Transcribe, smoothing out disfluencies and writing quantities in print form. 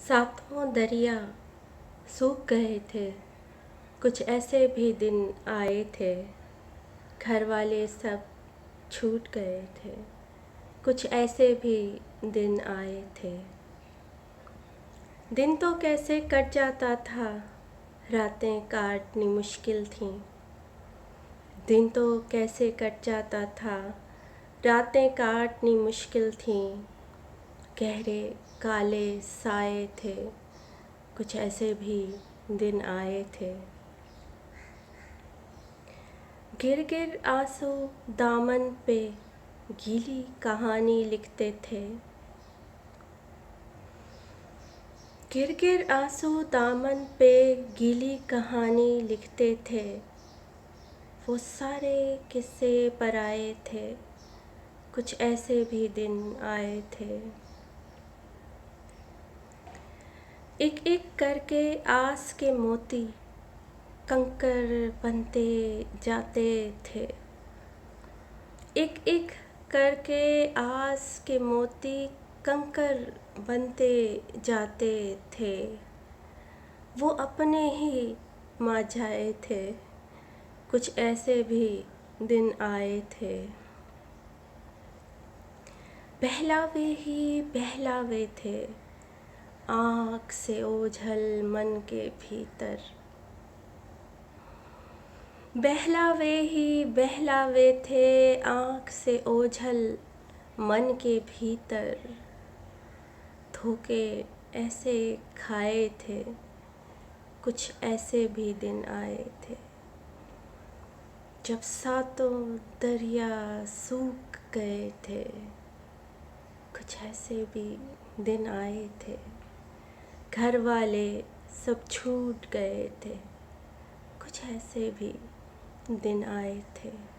सातों दरिया सूख गए थे। कुछ ऐसे भी दिन आए थे। घर वाले सब छूट गए थे। कुछ ऐसे भी दिन आए थे। दिन तो कैसे कट जाता था, रातें काटनी मुश्किल थीं। दिन तो कैसे कट जाता था, रातें काटनी मुश्किल थीं। गहरे काले साए थे, कुछ ऐसे भी दिन आए थे। गिर गिर आंसू दामन पे गीली कहानी लिखते थे। गिर गिर आंसू दामन पे गीली कहानी लिखते थे। वो सारे किस्से पराए थे, कुछ ऐसे भी दिन आए थे। एक एक करके आस के मोती कंकर बनते जाते थे। एक एक करके आस के मोती कंकर बनते जाते थे। वो अपने ही माझाए थे, कुछ ऐसे भी दिन आए थे। बहलावे ही बहलावे थे, आँख से ओझल मन के भीतर। बहलावे ही बहलावे थे, आँख से ओझल मन के भीतर। धोखे ऐसे खाए थे, कुछ ऐसे भी दिन आए थे। जब सातों दरिया सूख गए थे, कुछ ऐसे भी दिन आए थे। घर वाले सब छूट गए थे, कुछ ऐसे भी दिन आए थे।